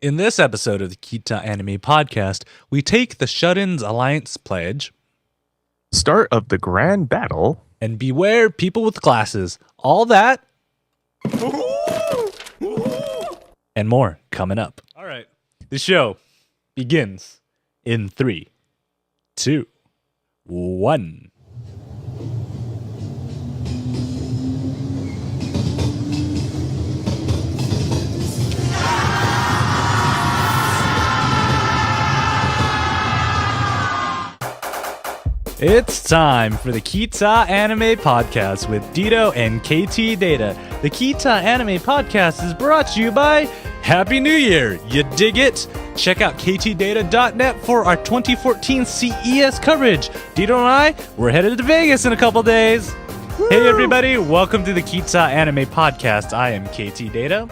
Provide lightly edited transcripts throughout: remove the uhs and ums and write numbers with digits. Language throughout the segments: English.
In this episode of the Kita Anime Podcast, we take the Shut-Ins Alliance pledge Start of the grand battle. and beware people with glasses. All that and more coming up. All right. The show begins in 3, 2, 1. It's time for the Kita Anime Podcast with Dito and Ktdata. The Kita Anime Podcast is brought to you by Happy New Year. You dig it? Check out ktdata.net for our 2014 CES coverage. Dito and I, we're headed to Vegas in a couple days. Woo! Hey everybody, welcome to the Kita Anime Podcast. I am Ktdata.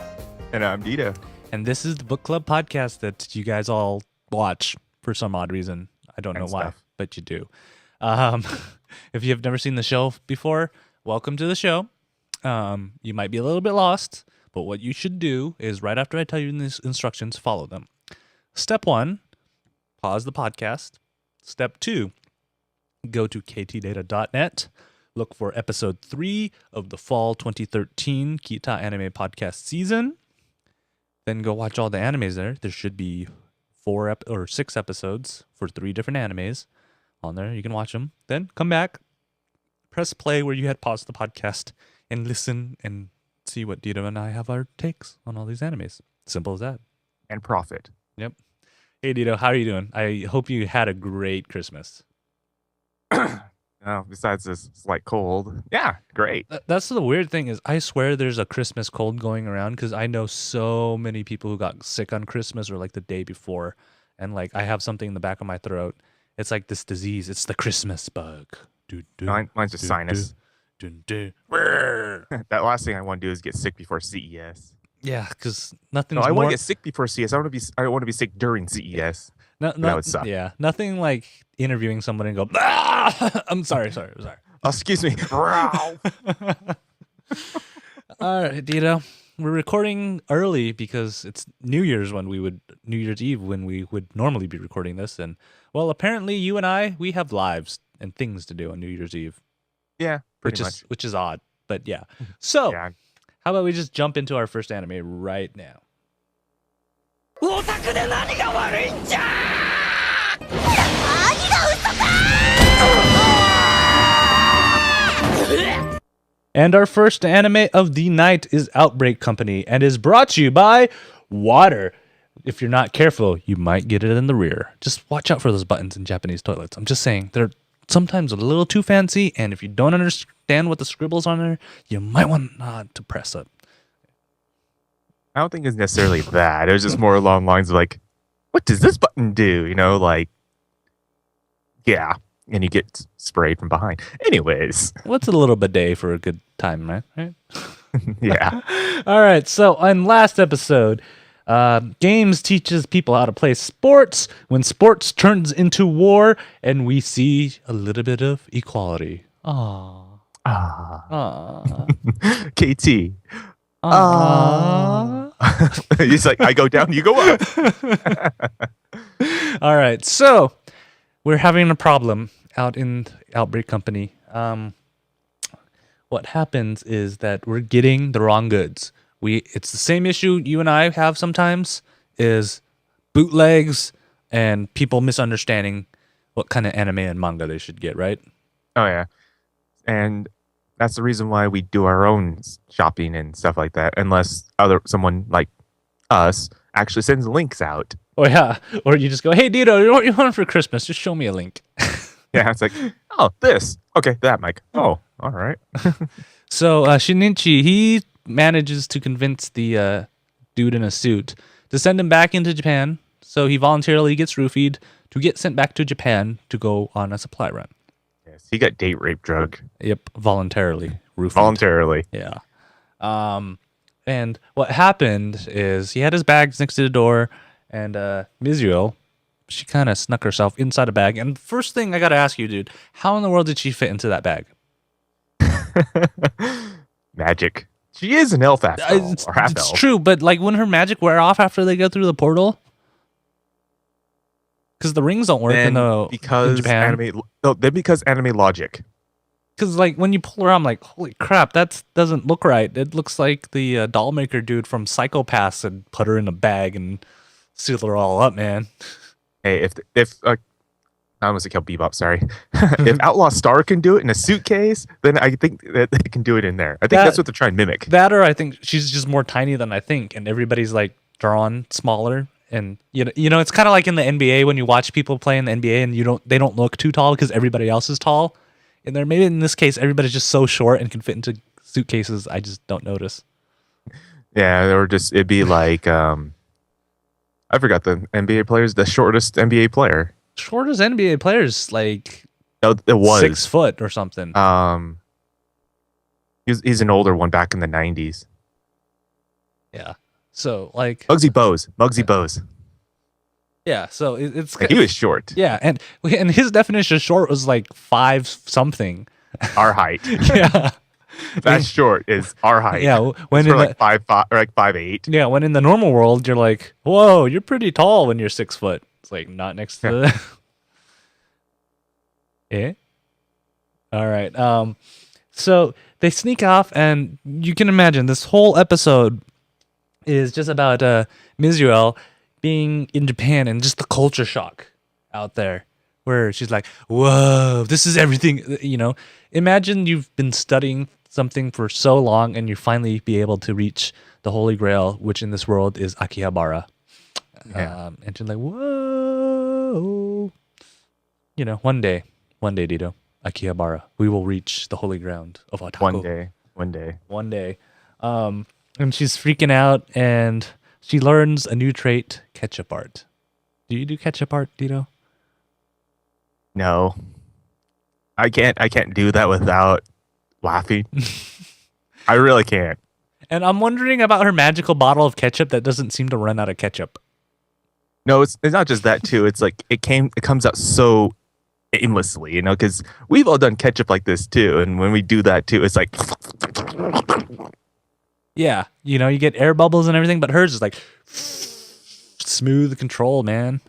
And I'm Dito. And this is the book club podcast that you guys all watch for some odd reason. I don't know why, but you do. If you have never seen the show before, welcome to the show. You might be a little bit lost, but what you should do is right after I tell you these instructions, follow them. Step 1, pause the podcast. Step 2, go to ktdata.net, look for episode 3 of the fall 2013 Kita Anime Podcast season. Then go watch all the animes there. There should be 6 episodes for 3 different animes on there. You can watch them. Then come back, press play where you had paused the podcast, and listen and see what Dito and I have our takes on all these animes. Simple as that. And profit. Yep. Hey Dito, how are you doing? I hope you had a great Christmas. Besides this slight cold. Yeah, great. That's the weird thing is I swear there's a Christmas cold going around because I know so many people who got sick on Christmas or like the day before. And like I have something in the back of my throat. It's like this disease. It's the Christmas bug. Mine's just sinus. That last thing I want to do is get sick before CES. Yeah, because nothing. I want to get sick before CES. I don't want to be sick during CES. That would suck. Yeah, nothing like interviewing someone and go, ah! I'm sorry. Oh, excuse me. All right, Dito. We're recording early because it's New Year's Eve when we would normally be recording this. And, well, apparently you and I, we have lives and things to do on New Year's Eve. Yeah, pretty much. Which is odd, but yeah. So, How about we just jump into our first anime right now? And our first anime of the night is Outbreak Company and is brought to you by water. If you're not careful, you might get it in the rear. Just watch out for those buttons in Japanese toilets. I'm just saying, they're sometimes a little too fancy, and if you don't understand what the scribbles on there, you might want not to press it. I don't think it's necessarily that. It was just more along the lines of like, what does this button do? Yeah. And you get sprayed from behind. Anyways. What's a little bidet for a good time, right? Yeah. All right. So on last episode, games teaches people how to play sports when sports turns into war, and we see a little bit of equality. Aww. KT. He's like, I go down, you go up. All right. So we're having a problem out in Outbreak Company. What happens is that we're getting the wrong goods. It's the same issue you and I have sometimes, is bootlegs and people misunderstanding what kind of anime and manga they should get, right? Oh, yeah. And that's the reason why we do our own shopping and stuff like that, unless someone like us actually sends links out. Oh, yeah. Or you just go, hey, Dito, what you want for Christmas? Just show me a link. Yeah, it's like, oh, this. Okay, that, Mike. Oh, all right. So Shinichi, he manages to convince the dude in a suit to send him back into Japan. So he voluntarily gets roofied to get sent back to Japan to go on a supply run. Yes, he got date rape drug. Yep, voluntarily. Roofied. Voluntarily. Yeah. And what happened is he had his bags next to the door, and Mizuo, she kind of snuck herself inside a bag. And first thing I got to ask you, dude, how in the world did she fit into that bag? Magic. She is an elf after all, It's, or half it's elf. true, but like, wouldn't her magic wear off after they go through the portal? Because the rings don't work in Japan. Because anime logic. Because like when you pull her, I'm like, holy crap, that doesn't look right. It looks like the doll maker dude from Psychopaths had put her in a bag and sealed her all up, man. Hey, if I almost killed Bebop. Sorry. If Outlaw Star can do it in a suitcase, then I think that they can do it in there. I think that's what they're trying to mimic. That, or I think she's just more tiny than I think, and everybody's like drawn smaller. And you know, it's kind of like in the NBA when you watch people play in the NBA and they don't look too tall because everybody else is tall. And there, maybe in this case, everybody's just so short and can fit into suitcases. I just don't notice. Yeah, or just it'd be like I forgot the NBA players, the shortest NBA player. Shortest NBA players, like it was 6 foot or something. He's an older one back in the 90s. Yeah. So like Muggsy Bogues. Yeah, so it's he was short. Yeah, and his definition of short was like 5 something. Our height. Yeah. That's short is our height. Yeah, when in like 5'5" or like 5'8". Yeah, when in the normal world you're like, whoa, you're pretty tall when you're 6 foot. It's like not next to the Eh? All right. So they sneak off, and you can imagine this whole episode is just about Mizuel being in Japan and just the culture shock out there, where she's like, whoa, this is everything. You know, imagine you've been studying something for so long and you finally be able to reach the Holy Grail, which in this world is Akihabara. Yeah. And she's like, whoa. You know, one day, Dito, Akihabara, we will reach the holy ground of Otaku. One day. And she's freaking out, and she learns a new trait, ketchup art. Do you do ketchup art, Dito? No. I can't do that without laughing. I really can't. And I'm wondering about her magical bottle of ketchup that doesn't seem to run out of ketchup. No, it's not just that too. It's like it comes out so aimlessly, you know, because we've all done ketchup like this too, and when we do that too, it's like yeah, you know, you get air bubbles and everything, but hers is like smooth control, man.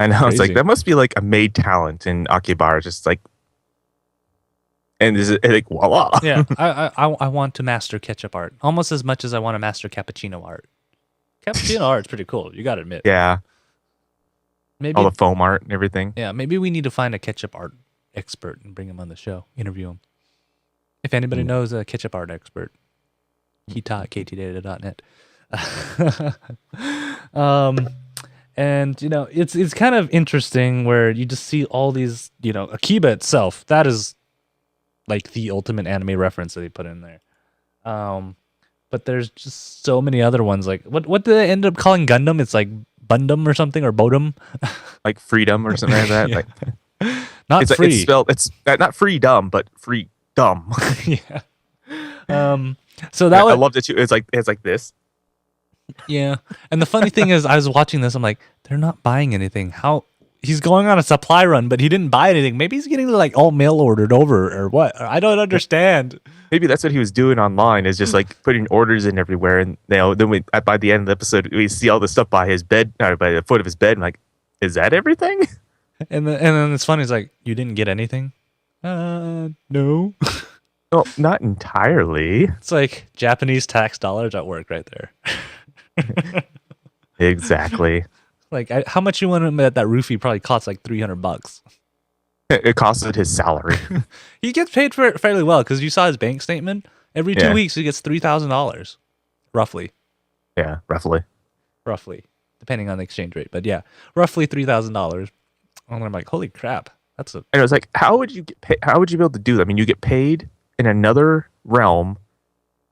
I know. Crazy. It's like that must be like a made talent in Akihabara, just like, and is it like voila? Yeah, I want to master ketchup art almost as much as I want to master cappuccino art. Cappuccino art's pretty cool, you gotta admit. Yeah. Maybe all the foam art and everything. Yeah, maybe we need to find a ketchup art expert and bring him on the show, interview him. If anybody knows a ketchup art expert, Ktdata.net. And you know, it's kind of interesting where you just see all these, you know, Akiba itself. That is like the ultimate anime reference that they put in there. But there's just so many other ones. Like what do they end up calling Gundam? It's like Bundum or something, or Bodum, like freedom or something like that. Yeah. Like, not it's free. It's spelled. It's not freedom, but free dumb. Yeah. So that I loved it too. It's like this. Yeah. And the funny thing is, I was watching this. I'm like, they're not buying anything. How he's going on a supply run, but he didn't buy anything. Maybe he's getting like all mail ordered over or what? I don't understand. Maybe that's what he was doing online, is just like putting orders in everywhere. And you know, then by the end of the episode, we see all the stuff by his bed, by the foot of his bed. And like, is that everything? And then it's funny. It's like, you didn't get anything? No. No, not entirely. It's like Japanese tax dollars at work right there. Exactly. Like, how much you want to admit that roofie probably costs like $300? It costed his salary. He gets paid for it fairly well because you saw his bank statement. Every 2 weeks, he gets $3,000, roughly. Yeah, roughly, depending on the exchange rate. But yeah, roughly $3,000. And I'm like, holy crap, that's a. And I was like, how would you get paid? How would you be able to do that? I mean, you get paid in another realm,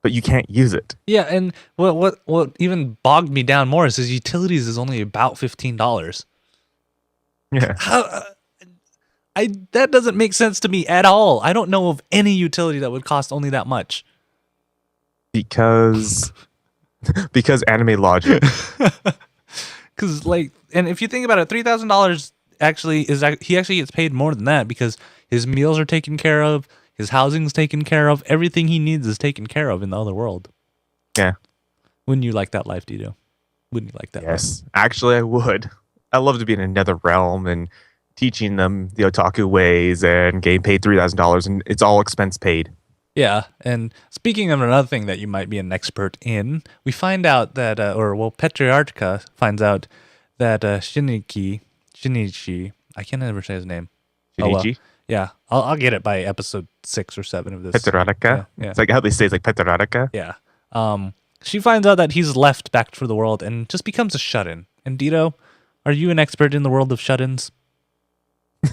but you can't use it. Yeah, and what even bogged me down more is his utilities is only about $15. Yeah. That doesn't make sense to me at all. I don't know of any utility that would cost only that much. Because anime logic. Because like, and if you think about it, $3,000 he actually gets paid more than that because his meals are taken care of, his housing's taken care of, everything he needs is taken care of in the other world. Yeah. Wouldn't you like that life, Dito? Wouldn't you like that life? Yes. Actually, I would. I'd love to be in another realm and teaching them the otaku ways and getting paid $3,000, and it's all expense paid. Yeah, and speaking of another thing that you might be an expert in, we find out that, Petriarcha finds out that Shinichi, I can't ever say his name. Shinichi? Oh, well, yeah, I'll get it by episode 6 or 7 of this. Petriarcha? Yeah. It's like how they say it's like Petriarcha. Yeah. She finds out that he's left back for the world and just becomes a shut-in. And Dito, are you an expert in the world of shut-ins?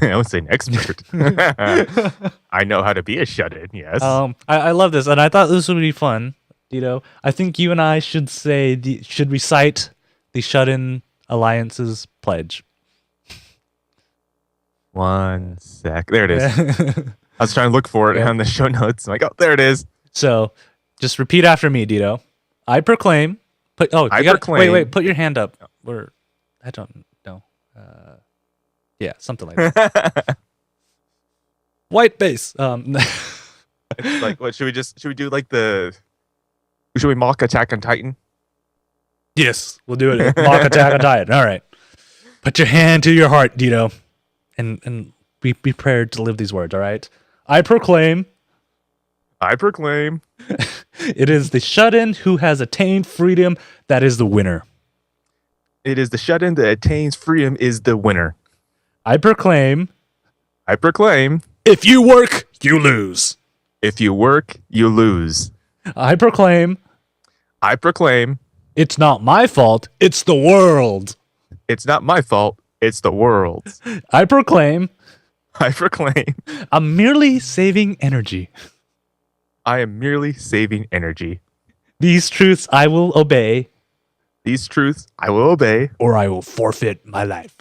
I would say an expert. I know how to be a shut-in, yes. I love this, and I thought this would be fun, Dito. I think you and I should should recite the Shut-In Alliance's pledge. One sec. There it is. I was trying to look for it on the show notes. I'm like, oh, there it is. So, just repeat after me, Dito. I proclaim. Wait. Put your hand up. Or I don't know. Yeah, something like that. White base. It's like, what should we do like should we mock Attack on Titan? Yes, we'll do it. Mock Attack on Titan. All right. Put your hand to your heart, Dito, and be prepared to live these words. All right. I proclaim. It is the shut-in who has attained freedom that is the winner. It is the shut-in that attains freedom is the winner. I proclaim. If you work, you lose. If you work, you lose. I proclaim. It's not my fault. It's the world. It's not my fault. It's the world's. I proclaim. I'm merely saving energy. I am merely saving energy. These truths I will obey. Or I will forfeit my life.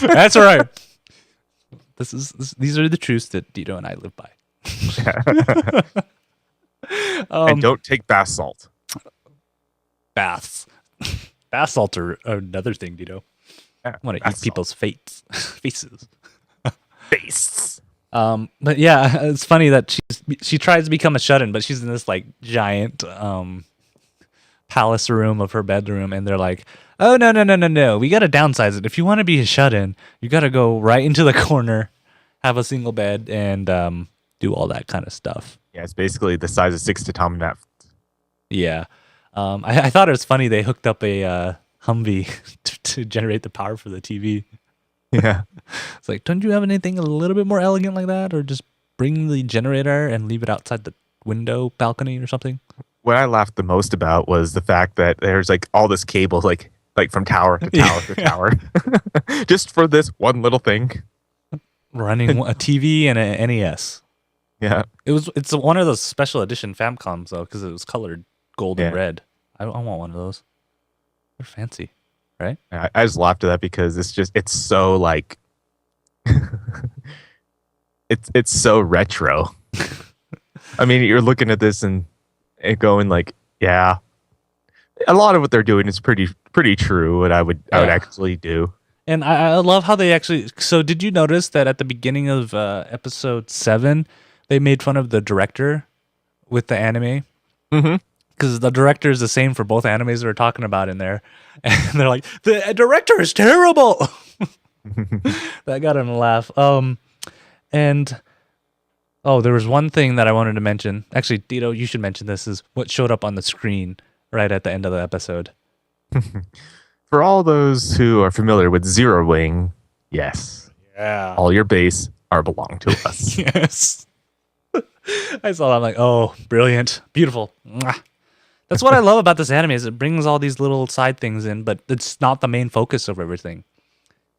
That's all right. These are the truths that Dito and I live by. And don't take bath salt. Baths. Bath salts are another thing, Dito. Yeah, I want to eat people's faces. But yeah, it's funny that she tries to become a shut-in, but she's in this like giant palace room of her bedroom, and they're like, oh no, we gotta downsize it. If you want to be a shut-in, you gotta go right into the corner, have a single bed, and do all that kind of stuff. Yeah, it's basically the size of 6 tatami. Yeah. I thought it was funny they hooked up a Humvee to generate the power for the TV. Yeah. It's like, don't you have anything a little bit more elegant like that? Or just bring the generator and leave it outside the window balcony or something? What I laughed the most about was the fact that there's like all this cable like from tower to tower to tower. Just for this one little thing. Running a TV and an NES. Yeah. It's one of those special edition Famcoms though, because it was colored gold and red. I want one of those. They're fancy, right? I just laughed at that because it's so like it's so retro. I mean, you're looking at this and going like, yeah, a lot of what they're doing is pretty true. What I would actually do. And I love how they actually. So did you notice that at the beginning of episode 7, they made fun of the director with the anime? Mm-hmm. Because the director is the same for both animes we're talking about in there. And they're like, the director is terrible. That got him to laugh. And there was one thing that I wanted to mention. Actually, Dito, you should mention this, is what showed up on the screen right at the end of the episode. For all those who are familiar with Zero Wing, yes. Yeah. All your base are belong to us. Yes. I saw that. I'm like, oh, brilliant. Beautiful. Mwah. That's what I love about this anime, is it brings all these little side things in, but it's not the main focus of everything.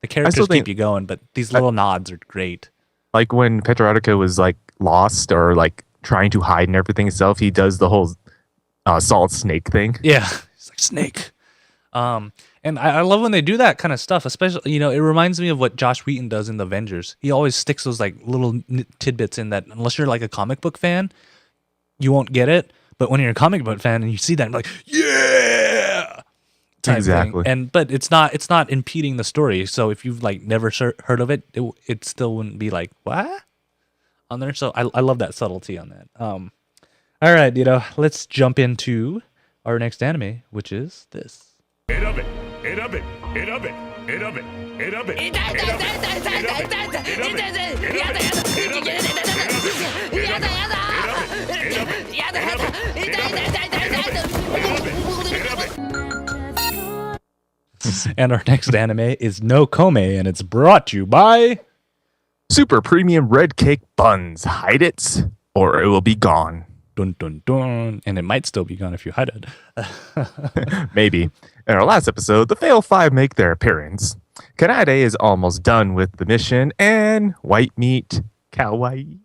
The characters keep you going, but these little nods are great. Like when Petrarca was like lost or like trying to hide and everything itself, he does the whole solid snake thing. Yeah, he's like snake. And I love when they do that kind of stuff, especially, it reminds me of what Josh Wheaton does in The Avengers. He always sticks those like little tidbits in that, unless you're like a comic book fan, you won't get it. But when you're a comic book fan and you see that, you're like, yeah, exactly. But it's not impeding the story. So if you've like never heard of it, it still wouldn't be like, what? on there. So I love that subtlety on that. All right, let's jump into our next anime, which is this. And our next anime is No Kome, and it's brought to you by Super premium red cake buns. Hide it, or it will be gone. Dun dun dun, and it might still be gone if you hide it. Maybe. In our last episode, the Fail 5 make their appearance. Kanade is almost done with the mission, and white meat kawaii.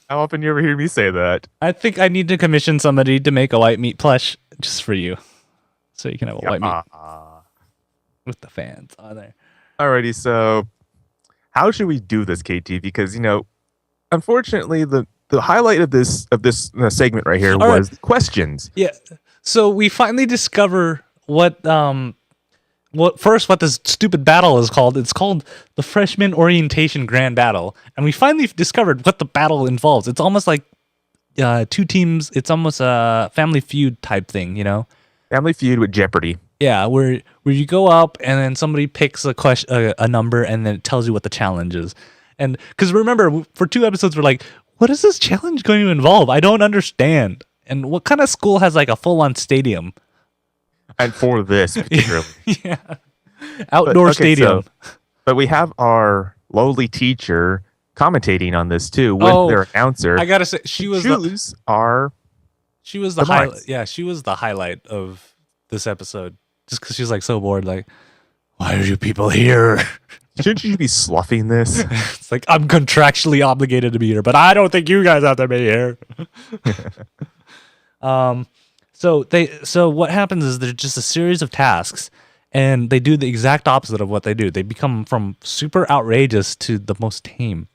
How often you ever hear me say that? I think I need to commission somebody to make a white meat plush just for you, so you can have a white meat with the fans on there. Alrighty, so how should we do this, KT? Because unfortunately, the highlight of this segment right here was questions. Yeah. So we finally discover what this stupid battle is called. It's called the Freshman Orientation Grand Battle, and we finally discovered what the battle involves. It's almost like two teams. It's almost a Family Feud type thing, Family Feud with Jeopardy. Yeah, where you go up and then somebody picks a number and then it tells you what the challenge is. And because remember, for 2 episodes, we're like, what is this challenge going to involve? I don't understand. And what kind of school has like a full-on stadium? And for this particularly. Yeah. Outdoor stadium. But we have our lowly teacher commentating on this too with their announcer. I gotta say, she was the highlight. Yeah, she was the highlight of this episode. Just because she's like so bored, like, why are you people here? Shouldn't you be sloughing this? It's like, I'm contractually obligated to be here, but I don't think you guys have to be here. So what happens is there's just a series of tasks, and they do the exact opposite of what they do. They become from super outrageous to the most tame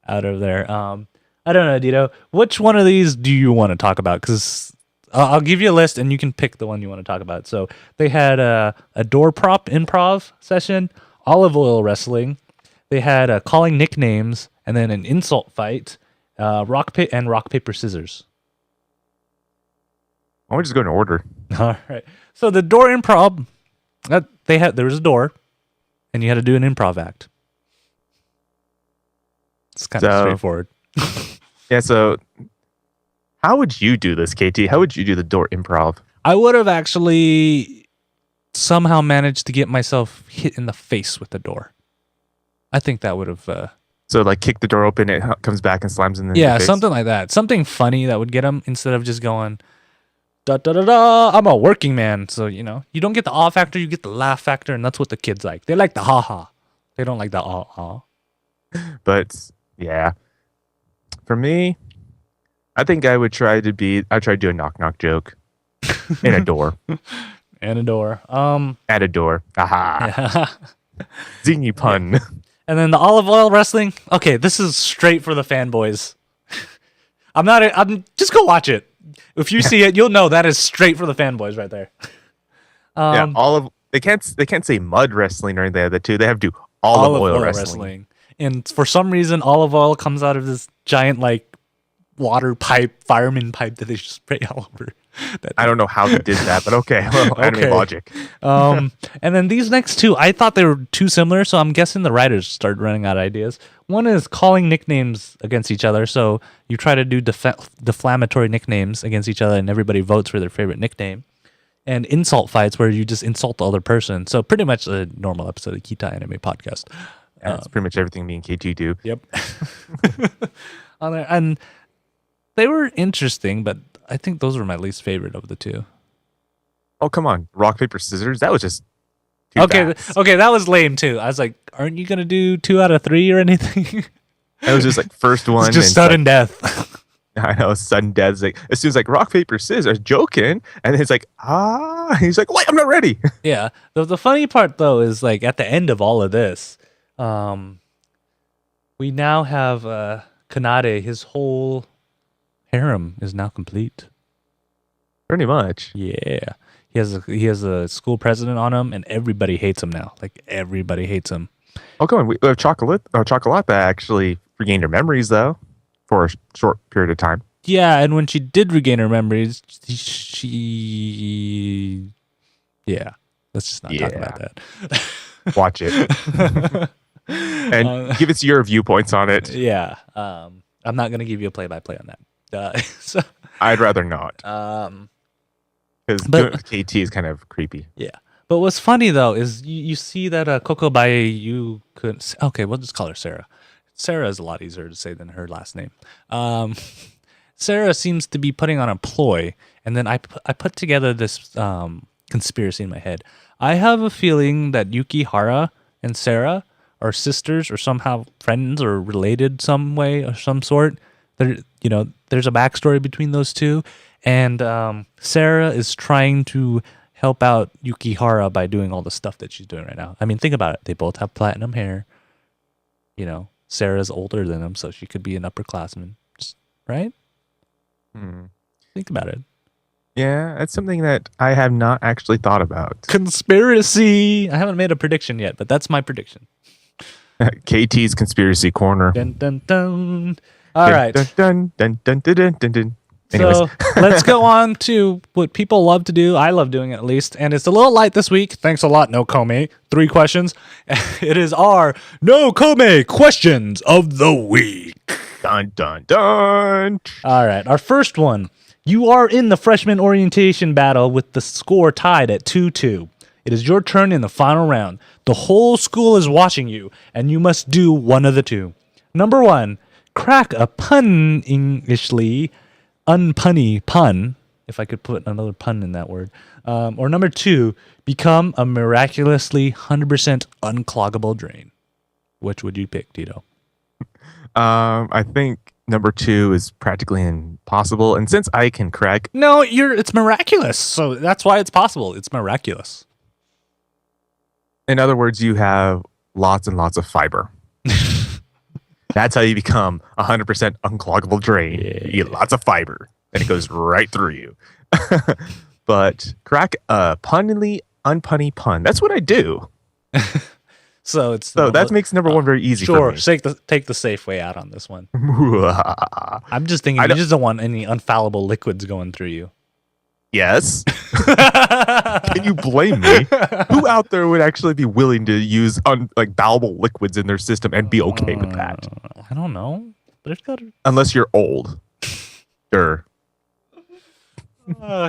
out of there. I don't know, Dito. Which one of these do you want to talk about? Because I'll give you a list, and you can pick the one you want to talk about. So they had a door prop improv session, olive oil wrestling. They had calling nicknames, and then an insult fight, rock paper scissors. Why don't we just go in order? All right. So the door improv, there was a door, and you had to do an improv act. It's kind of straightforward. Yeah. So how would you do this, KT? How would you do the door improv? I would have actually somehow managed to get myself hit in the face with the door. I think that would have. So like kick the door open, it comes back and slams in the face? Something like that. Something funny that would get him instead of just going, da da da da. I'm a working man, so you don't get the awe factor, you get the laugh factor, and that's what the kids like. They like the ha ha. They don't like the ah. But yeah, for me, I think I would try to do a knock knock joke in a door. And a door. At a door. Aha. Yeah. Zingy pun. Yeah. And then the olive oil wrestling. Okay, this is straight for the fanboys. I'm just go watch it. If you see it, you'll know that is straight for the fanboys right there. They can't say mud wrestling or anything like that too. They have to do olive oil wrestling. And for some reason, olive oil comes out of this giant like water pipe, fireman pipe that they just spray all over. I don't know how they did that, but okay. Well, anime logic. And then these next two, I thought they were too similar, so I'm guessing the writers started running out of ideas. One is calling nicknames against each other. So you try to do deflammatory nicknames against each other, and everybody votes for their favorite nickname. And insult fights, where you just insult the other person. So pretty much a normal episode of Kita Anime Podcast. That's pretty much everything me and KT do. Yep. And they were interesting, but I think those were my least favorite of the two. Oh, come on. Rock, paper, scissors? That was just okay, that was lame too. I was like, aren't you going to do 2 out of 3 or anything? It was just like first one. It's just sudden death. I know, sudden death. It's like, as soon as like rock, paper, scissors, joking. And it's like, he's like, wait, I'm not ready. Yeah. The funny part though is like at the end of all of this, we now have Kanade, his whole harem is now complete. Pretty much. Yeah. He has a school president on him, and everybody hates him now. Like everybody hates him. Oh, go on. We have Chocolate that actually regained her memories though, for a short period of time. Yeah, and when she did regain her memories, she yeah. Let's just not talk about that. Watch it and give us your viewpoints on it. Yeah, I'm not gonna give you a play-by-play on that. So I'd rather not. Because KT is kind of creepy. Yeah. But what's funny though is you see that Coco Baye, you could okay, we'll just call her Sarah. Sarah is a lot easier to say than her last name. Sarah seems to be putting on a ploy, and then I put together this conspiracy in my head. I have a feeling that Yukihara and Sarah are sisters or somehow friends or related some way or some sort. There's a backstory between those two, and Sarah is trying to help out Yukihara by doing all the stuff that she's doing right now. I mean, think about it. They both have platinum hair. Sarah's older than him, so she could be an upperclassman, right? Think about it. Yeah, that's something that I have not actually thought about. Conspiracy! I haven't made a prediction yet, but that's my prediction. KT's Conspiracy Corner. Dun, dun, dun. All right. Dun, dun, dun, dun, dun, dun, dun. So let's go on to what people love to do. I love doing it at least. And it's a little light this week. Thanks a lot, No Kome. 3 questions. It is our No Kome questions of the week. Dun, dun, dun. All right. Our first one. You are in the freshman orientation battle with the score tied at 2-2. It is your turn in the final round. The whole school is watching you, and you must do one of the two. Number 1, crack a pun-ishly unpunny pun, if I could put another pun in that word. Or number 2, become a miraculously 100% uncloggable drain. Which would you pick, Tito? I think number 2 is practically impossible. And since I can crack... No, it's miraculous. So that's why it's possible. It's miraculous. In other words, you have lots and lots of fiber. That's how you become 100% uncloggable drain. Yeah. You get lots of fiber, and it goes right through you. But crack a unpunny pun. That's what I do. So that makes number 1 very easy for me. Sure, take the safe way out on this one. I'm just thinking you just don't want any unfallible liquids going through you. Yes. Can you blame me? Who out there would actually be willing to use bowel liquids in their system and be okay with that? I don't know. Unless you're old. Sure.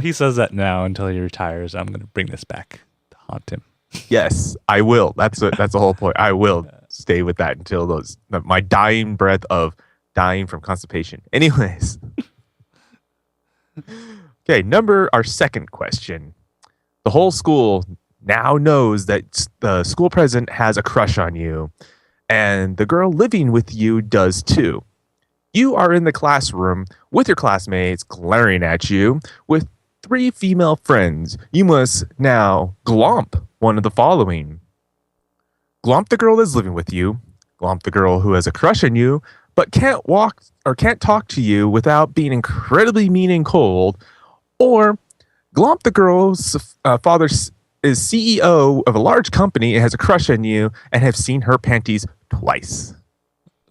He says that now until he retires. I'm going to bring this back to haunt him. Yes, I will. That's the whole point. I will stay with that until my dying breath of dying from constipation. Anyways. Okay, our second question. The whole school now knows that the school president has a crush on you, and the girl living with you does too. You are in the classroom with your classmates glaring at you with 3 female friends. You must now glomp one of the following. Glomp the girl that's living with you, glomp the girl who has a crush on you, but can't walk or can't talk to you without being incredibly mean and cold, or glomp the girl's father is CEO of a large company and has a crush on you and have seen her panties twice.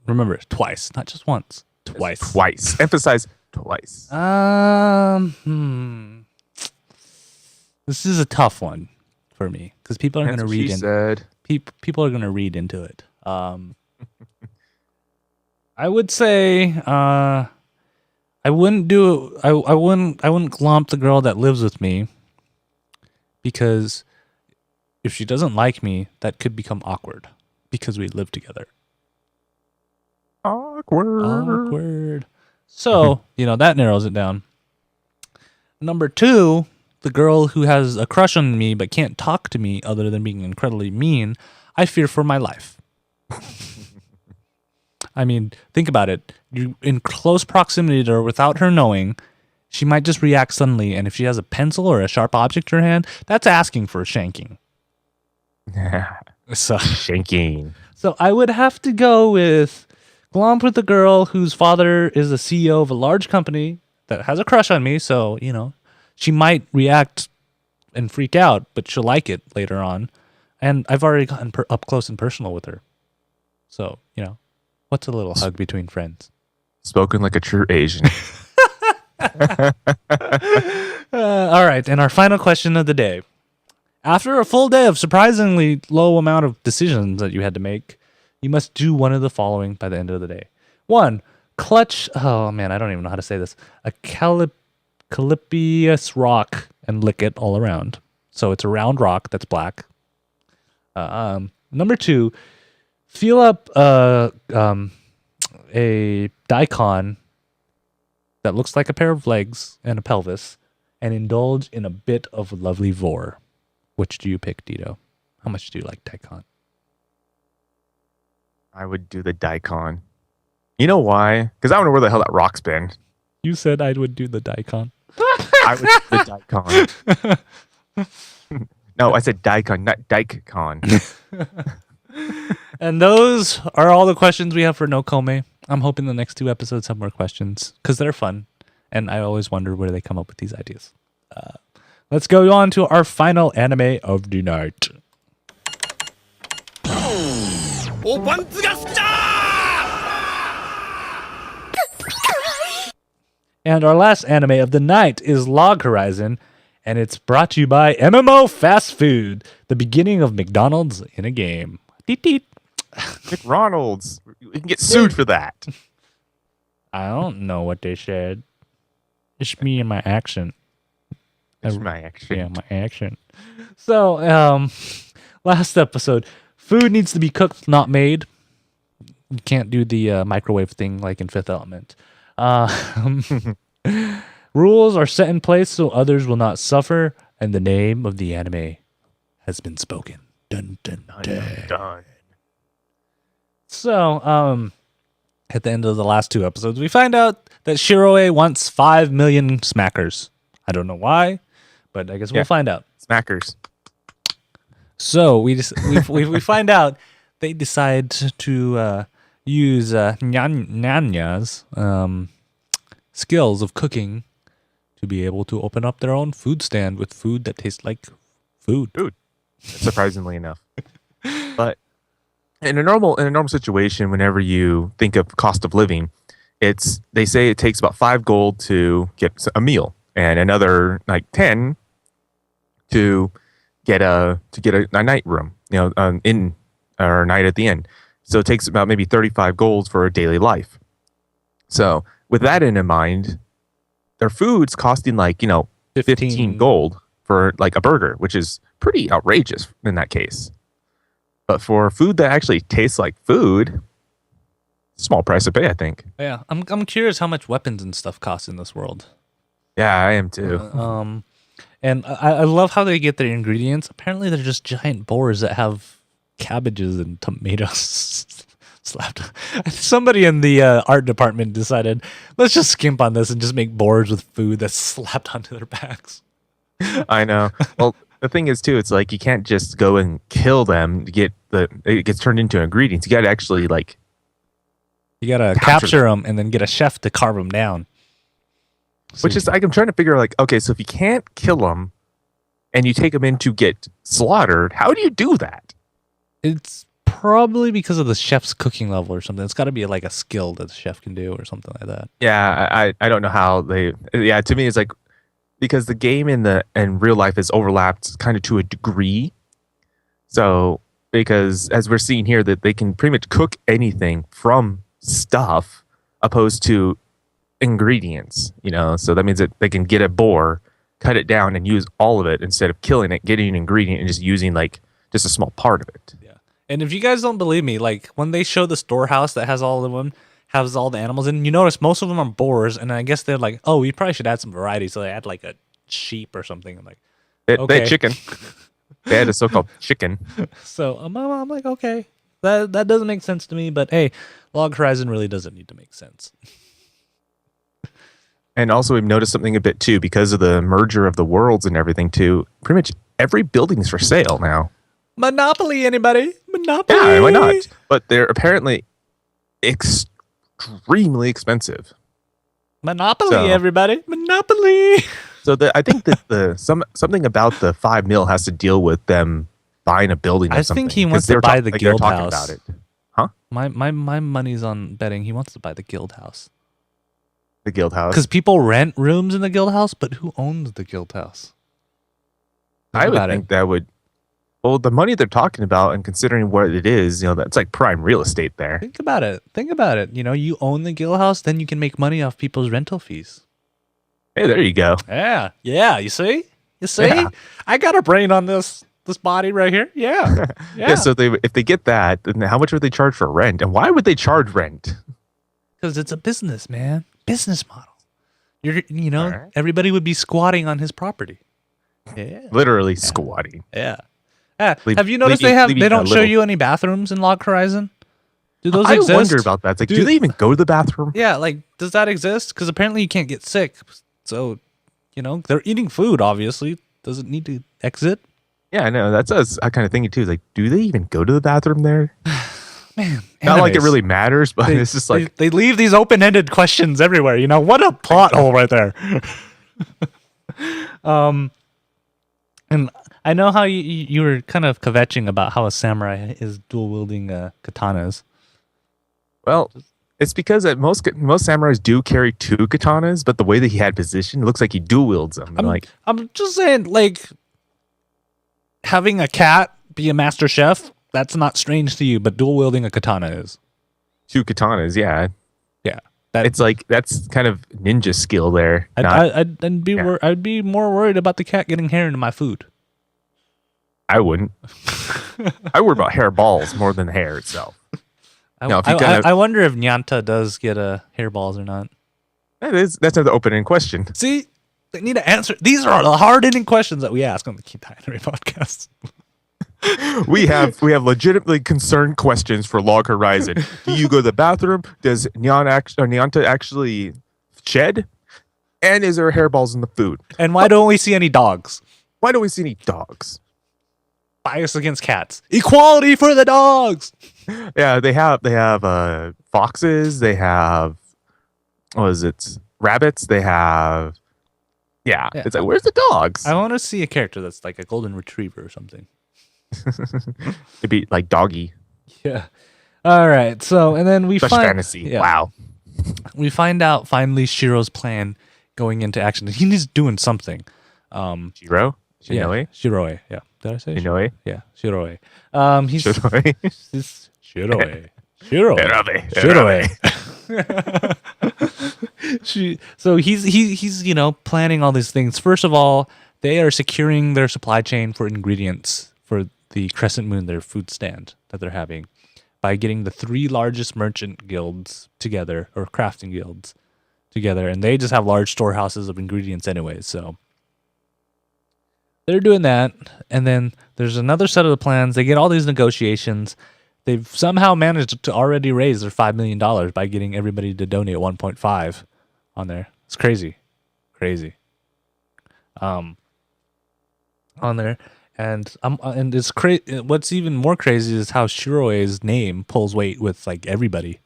Remember, twice, not just once. Twice. Twice. Emphasize twice. This is a tough one for me because people are going to read into people are going to read into it. I would say I wouldn't do it. I wouldn't glomp the girl that lives with me because if she doesn't like me, that could become awkward because we live together. Awkward. So, that narrows it down. Number 2, the girl who has a crush on me but can't talk to me other than being incredibly mean, I fear for my life. I mean, think about it. You're in close proximity to her without her knowing. She might just react suddenly, and if she has a pencil or a sharp object in her hand, that's asking for shanking. Shanking. So I would have to go with glomp with the girl whose father is the CEO of a large company that has a crush on me. So, she might react and freak out, but she'll like it later on. And I've already gotten up close and personal with her. So, what's a little hug between friends? Spoken like a true Asian. All right, and our final question of the day. After a full day of surprisingly low amount of decisions that you had to make, you must do one of the following by the end of the day. 1, clutch, oh man, I don't even know how to say this, a calipius rock and lick it all around. So it's a round rock that's black. Number 2, feel up a daikon that looks like a pair of legs and a pelvis and indulge in a bit of lovely vor. Which do you pick, Dito? How much do you like daikon? I would do the daikon. You know why? Because I don't know where the hell that rock's been. You said I would do the daikon. I would do the daikon. No, I said daikon, not daikon. And those are all the questions we have for No Kome. I'm hoping the next 2 episodes have more questions because they're fun. And I always wonder where they come up with these ideas. Let's go on to our final anime of the night. And our last anime of the night is Log Horizon, and it's brought to you by MMO Fast Food, the beginning of McDonald's in a game. Deet deet. McDonald's. We can get sued for that. I don't know what they said. It's me and my accent. It's my accent. Yeah, my accent. So, last episode, food needs to be cooked, not made. You can't do the microwave thing like in Fifth Element. Rules are set in place so others will not suffer, and the name of the anime has been spoken. Dun, dun, dun. Done. So, at the end of the last 2 episodes, we find out that Shiroe wants 5 million smackers. I don't know why, but I guess we'll find out. Smackers. So we find out they decide to use Nyanya's skills of cooking to be able to open up their own food stand with food that tastes like food. Surprisingly enough. But in a normal situation, whenever you think of cost of living, they say it takes about 5 gold to get a meal and another like 10 to get a night room, in or night at the inn. So it takes about maybe 35 gold for a daily life. So with that in mind, their food's costing 15 gold for like a burger, which is pretty outrageous in that case. But for food that actually tastes like food, small price to pay, I think. Yeah, I'm curious how much weapons and stuff cost in this world. Yeah, I am too. And I love how they get their ingredients. Apparently, they're just giant boars that have cabbages and tomatoes slapped. Somebody in the art department decided, let's just skimp on this and just make boars with food that's slapped onto their backs. I know. Well, the thing is, too, it's like you can't just go and kill them to get it gets turned into ingredients. You got to actually you got to capture them and then get a chef to carve them down. So which is, I'm trying to figure okay, so if you can't kill them and you take them in to get slaughtered, how do you do that? It's probably because of the chef's cooking level or something. It's got to be like a skill that the chef can do or something like that. Yeah, I don't know how they. Yeah, to me, it's like because the game and real life is overlapped kind of to a degree. So because as we're seeing here, that they can pretty much cook anything from stuff opposed to ingredients, so that means that they can get a boar, cut it down and use all of it instead of killing it, getting an ingredient and just using just a small part of it. Yeah. And if you guys don't believe me, when they show the storehouse that has all of them, has all the animals in, you notice most of them are boars, and I guess they're like, oh, we probably should add some variety, so they add like a sheep or something. I'm like, okay. They had chicken. They had a so-called chicken. So I'm like, okay, that doesn't make sense to me, but hey, Log Horizon really doesn't need to make sense. And also we've noticed something a bit too, because of the merger of the worlds and everything too, pretty much every building is for sale now. Monopoly, anybody? Monopoly? Yeah, why not? But they're apparently extremely expensive. Monopoly, everybody. Monopoly. So I think that something about the 5 mil has to deal with them buying a building. Or I something, think he wants to buy the guild talking house. about it. Huh? My money's on betting he wants to buy the guild house. The guild house. Because people rent rooms in the guild house, but who owns the guild house? I would think that would. Well, the money they're talking about, and considering what it is, that's like prime real estate there. Think about it. You own the guild house, then you can make money off people's rental fees. Hey, there you go. Yeah. You see? Yeah. I got a brain on this body right here. Yeah. Yeah. So if they get that, then how much would they charge for rent? And why would they charge rent? Because it's a business, man. Business model. Everybody would be squatting on his property. Yeah. Literally squatting. Yeah. Have you noticed they don't show you any bathrooms in Log Horizon? Do those exist? I wonder about that. It's like, do they even go to the bathroom? Yeah, like, does that exist? Because apparently you can't get sick. So, they're eating food, obviously. Does it need to exit? Yeah, I know. That's us. I kind of thinking too. Is like, do they even go to the bathroom there? Man, not like it really matters, but it's just like they leave these open-ended questions everywhere. What a plot hole right there. And I know how you were kind of kvetching about how a samurai is dual wielding katanas. Well, it's because most samurais do carry 2 katanas, but the way that he had positioned, it looks like he dual wields them. I'm just saying, like, having a cat be a master chef, that's not strange to you, but dual wielding a katana is. 2 katanas, yeah. Yeah. It's like, that's kind of ninja skill there. I'd be more worried about the cat getting hair into my food. I wouldn't. I worry about hairballs more than hair itself. I wonder if Nyanta does get hairballs or not. That's another open-ended question. See, they need to answer. These are the hard-hitting questions that we ask on the Ktdata podcast. we have legitimately concerned questions for Log Horizon. Do you go to the bathroom? Does Nyanta actually shed? And is there hairballs in the food? And why don't we see any dogs? Why don't we see any dogs? Bias against cats. Equality for the dogs. Yeah, they have foxes. They have rabbits. They have It's like, where's the dogs? I want to see a character that's like a golden retriever or something. It'd be like Doggy. Yeah. All right. So, and then we Such find fantasy. Yeah. Wow. We find out finally Shiro's plan going into action. He's doing something. Shiro? Shinoe? Shiroe. Yeah. Did I say Shinoe? Yeah. Shiroe. He's Shinoe. Shiroe. Shiroe. So he's planning all these things. First of all, they are securing their supply chain for ingredients for the Crescent Moon, their food stand that they're having, by getting the 3 largest merchant guilds together, or crafting guilds together, and they just have large storehouses of ingredients anyways, so they're doing that. And then there's another set of the plans. They get all these negotiations. They've somehow managed to already raise their $5 million by getting everybody to donate 1.5 on there. It's crazy. On there. And it's what's even more crazy is how Shiroe's name pulls weight with like everybody.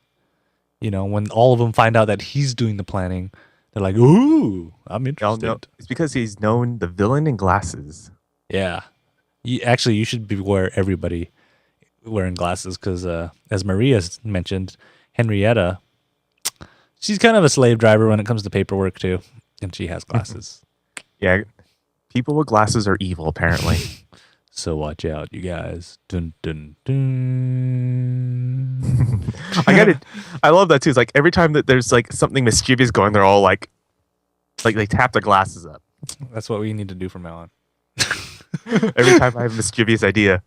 When all of them find out that he's doing the planning, they're like, "Ooh, I'm interested." It's because he's known the villain in glasses. Yeah, you should be everybody wearing glasses because, as Maria mentioned, Henrietta, she's kind of a slave driver when it comes to paperwork too, and she has glasses. Yeah, people with glasses are evil, apparently. So watch out, you guys. Dun, dun, dun. I love that too. It's like every time that there's like something mischievous going, they're all like they tap their glasses up. That's what we need to do from now on. Every time I have a mischievous idea.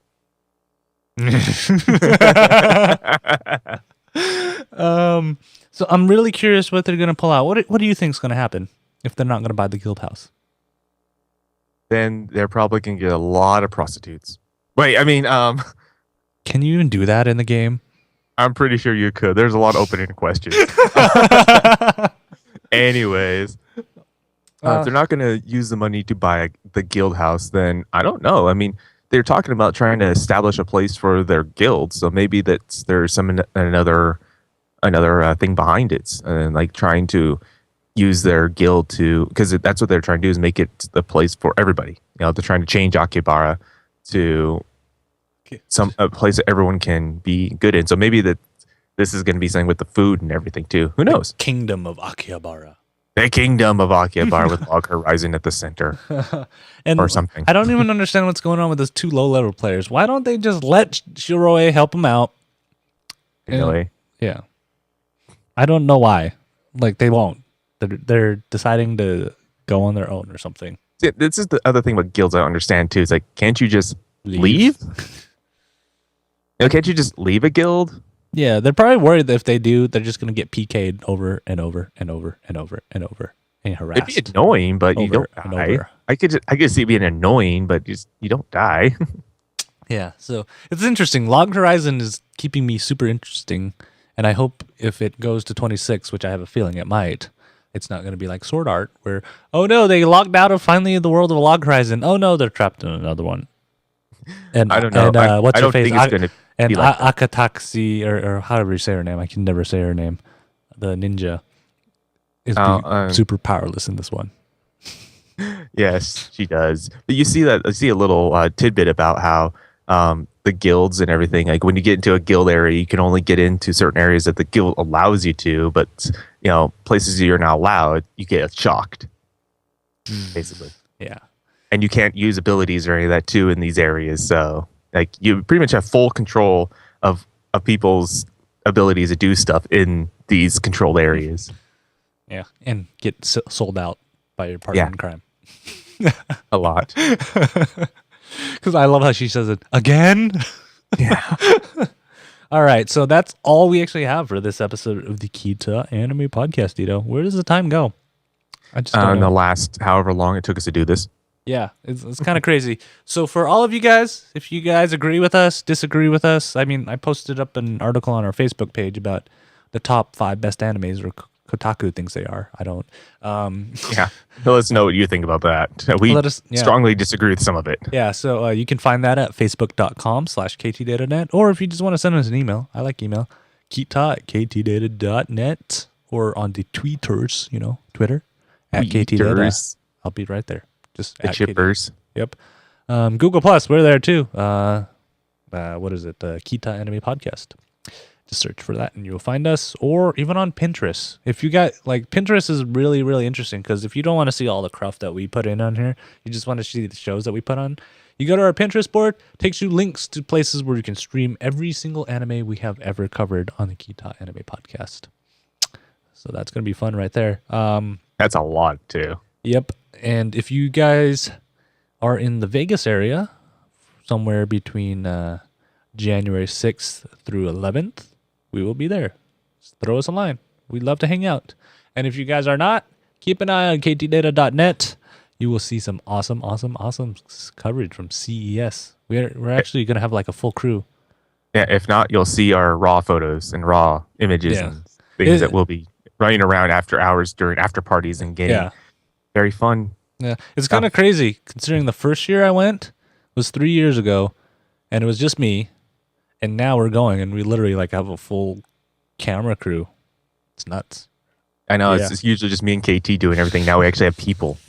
So I'm really curious what they're gonna pull out. What do you think's gonna happen if they're not gonna buy the guild house? Then they're probably gonna get a lot of prostitutes. Wait, I mean, can you even do that in the game? I'm pretty sure you could. There's a lot of open-ended questions. Anyways, if they're not gonna use the money to buy the guild house, then I don't know. I mean, they're talking about trying to establish a place for their guild, so maybe there's another thing behind it, and like trying to use their guild because that's what they're trying to do, is make it the place for everybody. They're trying to change Akihabara to a place that everyone can be good in. So maybe this is going to be something with the food and everything too. Who knows? Kingdom of Akihabara. The kingdom of Akihabara with Log Horizon at the center, and or something. I don't even understand what's going on with those 2 low-level players. Why don't they just let Shiroe help them out? Really? Yeah. I don't know why. Like, they won't. They're deciding to go on their own or something. See, this is the other thing about guilds I don't understand too. Is like, can't you just leave? Can't you just leave a guild? Yeah, they're probably worried that if they do, they're just going to get PK'd over and over and over and over and over and harassed. It'd be annoying, but you don't die. I could see it being annoying, but you don't die. Yeah, so it's interesting. Log Horizon is keeping me super interesting, and I hope if it goes to 26, which I have a feeling it might, it's not going to be like Sword Art, where, oh no, they logged out of finally the world of Log Horizon. Oh no, they're trapped in another one. And I don't know. And, what's I her don't face? think it's going to and be like Akataxi, or however you say her name, I can never say her name. The ninja is super powerless in this one. Yes, she does. But you see a little tidbit about how the guilds and everything. Like when you get into a guild area, you can only get into certain areas that the guild allows you to. But places you're not allowed, you get shocked. Basically, yeah. And you can't use abilities or any of that too in these areas. So like you pretty much have full control of people's abilities to do stuff in these controlled areas. Yeah, and get sold out by your partner in crime. A lot. Because I love how she says it again. Yeah. All right, so that's all we actually have for this episode of the Kita Anime Podcast, Dito. Where does the time go? I just don't know. In the last however long it took us to do this. Yeah, it's kind of crazy. So for all of you guys, if you guys agree with us, disagree with us, I mean, I posted up an article on our Facebook page about the top 5 best animes, or Kotaku thinks they are. I don't. Yeah, let us know what you think about that. We strongly disagree with some of it. Yeah, so you can find that at facebook.com/ktdata.net, or if you just want to send us an email, I like email, kita@ktdata.net, or on the tweeters, Twitter, at ktdata. I'll be right there. Just the chippers. Yep. Google Plus, we're there too. What is it? The Kita Anime Podcast. Just search for that and you'll find us, or even on Pinterest. If you got Pinterest is really, really interesting, because if you don't want to see all the cruff that we put in on here, you just want to see the shows that we put on, you go to our Pinterest board, takes you links to places where you can stream every single anime we have ever covered on the Kita Anime Podcast. So that's going to be fun right there. That's a lot too. Yep. And if you guys are in the Vegas area, somewhere between January 6th through 11th, we will be there. Just throw us a line. We'd love to hang out. And if you guys are not, keep an eye on ktdata.net. You will see some awesome coverage from CES. We're actually going to have like a full crew. Yeah, if not, you'll see our raw photos and raw images and things that will be running around after hours during after parties and getting very fun. Yeah, it's kind of crazy considering the first year I went was 3 years ago, and it was just me. And now we're going, and we literally have a full camera crew. It's nuts. I know. It's usually just me and KT doing everything. Now we actually have people.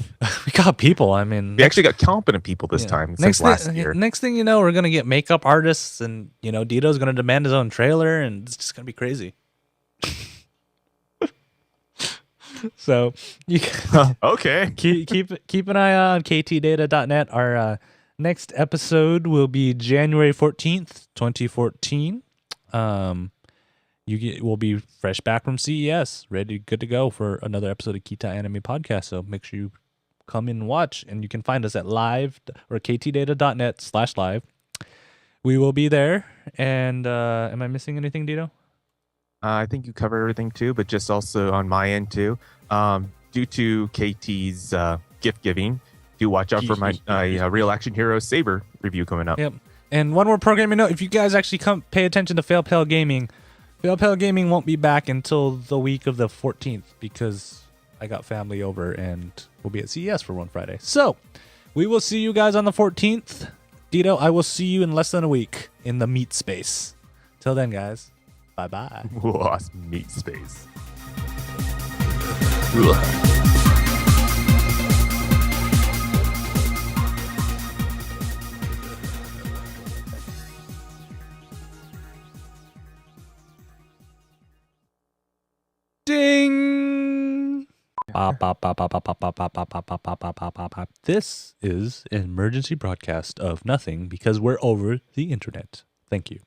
We got people. I mean, we actually got competent people this time since last year. Next thing you know, we're gonna get makeup artists, and Dito's gonna demand his own trailer, and it's just gonna be crazy. So you okay. Keep an eye on ktdata.net. Our next episode will be January 14th, 2014. We'll be fresh back from CES, good to go for another episode of Kita Anime Podcast. So make sure you come in and watch, and you can find us at live or ktdata.net/live. We will be there. And am I missing anything, Dito? I think you covered everything too, but just also on my end too. Due to KT's gift giving, do watch out for my Real Action Hero Saber review coming up. Yep. And one more programming note: if you guys actually pay attention to Fail Pale Gaming won't be back until the week of the 14th, because I got family over and we'll be at CES for one Friday. So we will see you guys on the 14th. Dito, I will see you in less than a week in the meat space. Till then, guys. Bye-bye. Lost meat space. Ding! Pop, pop, pop, pop, pop, pop, pop, pop, pop, pop, pop, pop, pop, pop, pop, pop. This is an emergency broadcast of nothing because we're over the internet. Thank you.